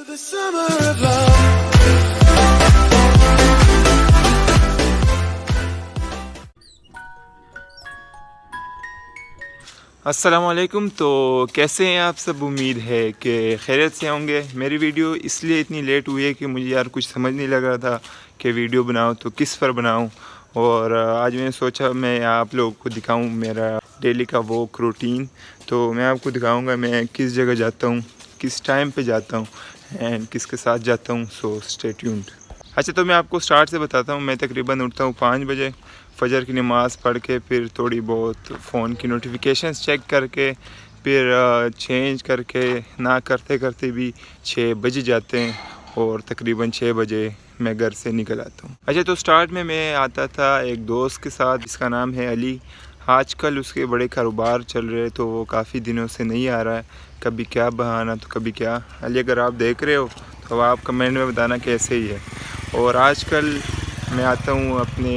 the summer of love. अस्सलामुअलैकुम। तो कैसे हैं आप सब? उम्मीद है कि खैरियत से होंगे। मेरी वीडियो इसलिए इतनी लेट हुई है कि मुझे यार कुछ समझ नहीं लग रहा था कि वीडियो बनाऊं तो किस पर बनाऊं। और आज मैंने सोचा मैं आप लोगों को दिखाऊं मेरा डेली का वॉक रूटीन। तो मैं आपको दिखाऊंगा मैं किस जगह जाता हूं, किस टाइम पे जाता हूं एंड किसके साथ जाता हूं। So stay tuned. अच्छा, तो मैं आपको स्टार्ट से बताता हूँ। मैं तकरीबन उठता हूँ 5 बजे, फजर की नमाज़ पढ़ के फिर थोड़ी बहुत फ़ोन की नोटिफिकेशंस चेक करके फिर चेंज करके ना करते करते भी 6 बज जाते हैं और तकरीबन 6 बजे मैं घर से निकल आता हूँ। अच्छा, तो स्टार्ट में मैं आता था एक दोस्त के साथ जिसका नाम है अली। आजकल उसके बड़े कारोबार चल रहे तो वो काफ़ी दिनों से नहीं आ रहा है। कभी क्या बहाना तो कभी क्या। अली, अगर आप देख रहे हो तो आप कमेंट में बताना कैसे ही है। और आजकल मैं आता हूँ अपने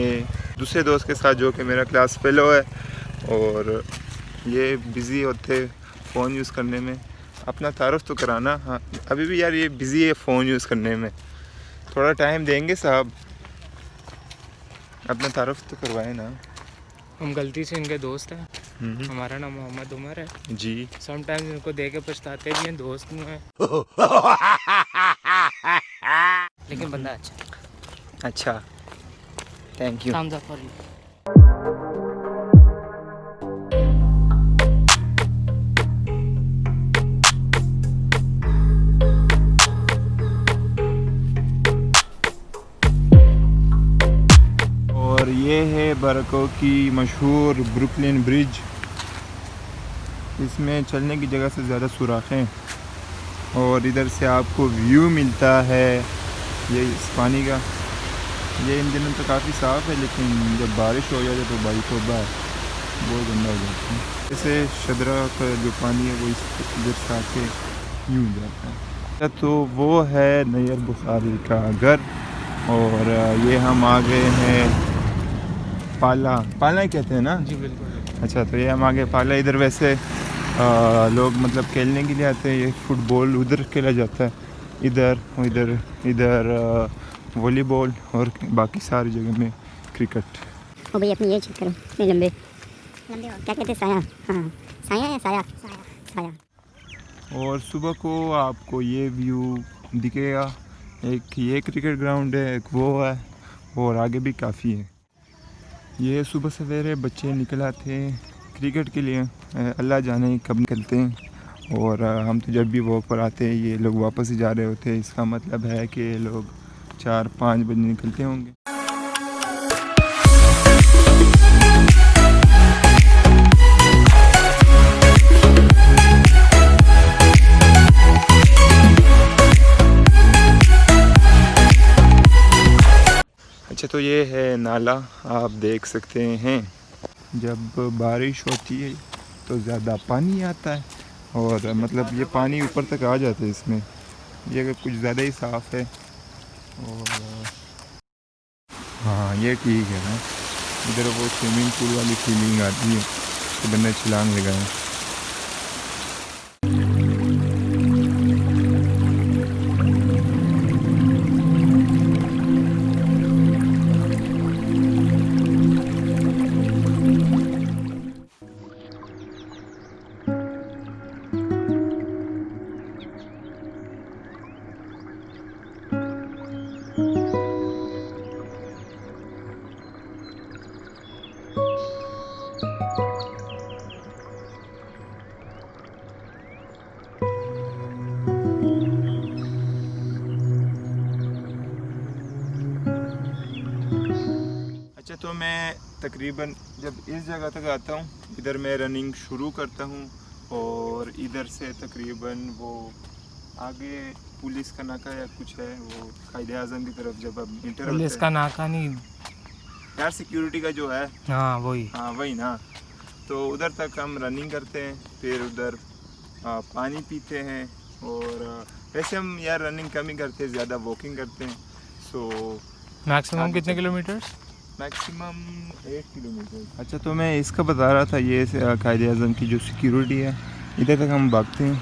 दूसरे दोस्त के साथ जो कि मेरा क्लास फेलो है। और ये बिज़ी होते फ़ोन यूज़ करने में। अपना तारुफ तो कराना। हाँ, अभी भी यार ये बिज़ी है फ़ोन यूज़ करने में। थोड़ा टाइम देंगे साहब, अपना तारुफ तो करवाएं ना। हम गलती से इनके दोस्त हैं। हमारा नाम मोहम्मद उमर है जी। समटाइम्स इनको देख के पछताते भी हैं, दोस्त में लेकिन बंदा अच्छा, thank you. thumbs up for you. और ये है बरको की मशहूर ब्रुकलिन ब्रिज। इसमें चलने की जगह से ज़्यादा सुराखें और इधर से आपको व्यू मिलता है ये इस पानी का। ये इन दिनों तो काफ़ी साफ़ है लेकिन जब बारिश हो जाए तो भाई तौबा बहुत गंदा हो जाता है। जैसे शदरा का जो पानी है वो इधर से आके यूँ जाता है। तो वो है नैयर बुखारी का घर। और ये हम आ गए हैं पाला ही कहते हैं ना जी बिल्कुल। अच्छा, तो ये हम आगे पाला। इधर वैसे लोग मतलब खेलने के लिए आते हैं। ये फुटबॉल उधर खेला जाता है, इधर इधर वॉलीबॉल और बाकी सारी जगह में क्रिकेट। ओ भाई अपनी ये चेक करो, इतने लंबे क्या कहते हैं, साया। हाँ, साया या साया। और सुबह को आपको ये व्यू दिखेगा। एक ये क्रिकेट ग्राउंड है, एक वो है और आगे भी काफ़ी है। ये सुबह सवेरे बच्चे निकल आते हैं क्रिकेट के लिए। अल्लाह जाने कब निकलते हैं। और हम तो जब भी वॉक पर आते हैं ये लोग वापस ही जा रहे होते हैं। इसका मतलब है कि ये लोग 4-5 बजे निकलते होंगे। अच्छा, तो ये है नाला, आप देख सकते हैं। जब बारिश होती है तो ज़्यादा पानी आता है और मतलब ये पानी ऊपर तक आ जाता है इसमें। ये अगर कुछ ज़्यादा ही साफ़ है और हाँ ये ठीक है ना। इधर वो स्विमिंग पूल वाली फीलिंग आती है तो बंदा छलांग लगाए। अच्छा, तो मैं तकरीबन जब इस जगह तक आता हूँ इधर मैं रनिंग शुरू करता हूँ। और इधर से तकरीबन वो आगे पुलिस का नाका या कुछ है वो कायदे आज़म की तरफ जब अब इंटर पुलिस का नाका नहीं यार, सिक्योरिटी का जो है। हाँ वही ना। तो उधर तक हम रनिंग करते हैं फिर उधर पानी पीते हैं। और वैसे हम यार रनिंग कम ही करते हैं, ज़्यादा वॉकिंग करते हैं। सो मैक्सिमम कितने किलोमीटर्स? Maximum 8 kilometre. अच्छा, तो मैं इसका बता रहा था ये कायदे आज़म की जो सिक्योरिटी है इधर तक हम भागते हैं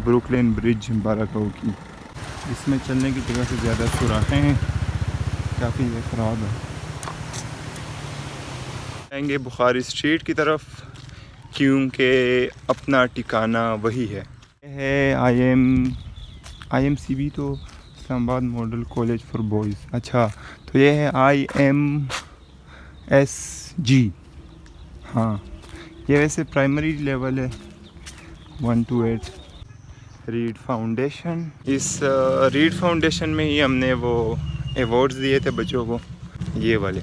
ब्रुकलिन ब्रिज बाराकाऊ की। इसमें चलने की जगह से ज़्यादा सुराखें हैं, काफ़ी ख़राब है। जाएंगे बुखारी स्ट्रीट की तरफ क्योंकि अपना ठिकाना वही है। IMCB तो Islamabad model college for boys. अच्छा, तो ये है IMSG। हाँ, ये वैसे प्राइमरी लेवल है 1 to 8। रीड फाउंडेशन, इस रीड फाउंडेशन में ही हमने वो अवार्ड्स दिए थे बच्चों को, ये वाले।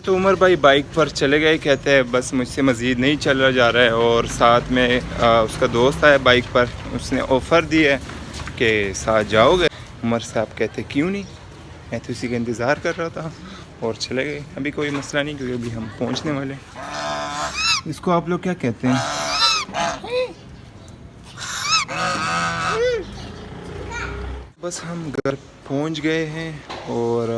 तो उमर भाई बाइक पर चले गए, कहते हैं बस मुझसे मज़ीद नहीं चला जा रहा है। और साथ में उसका दोस्त आया बाइक पर, उसने ऑफ़र दिया है कि साथ जाओगे। उमर साहब कहते क्यों नहीं, मैं तो इसी का इंतज़ार कर रहा था, और चले गए। अभी कोई मसला नहीं क्योंकि अभी हम पहुंचने वाले। इसको आप लोग क्या कहते हैं? बस हम घर पहुंच गए हैं और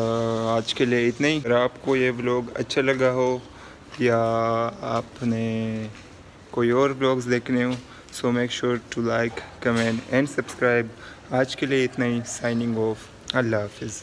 आज के लिए इतना ही। अगर आपको ये व्लॉग अच्छा लगा हो या आपने कोई और व्लॉग्स देखने हो, so make sure to like, comment and subscribe. आज के लिए इतना ही। Signing off. अल्लाह हाफिज़।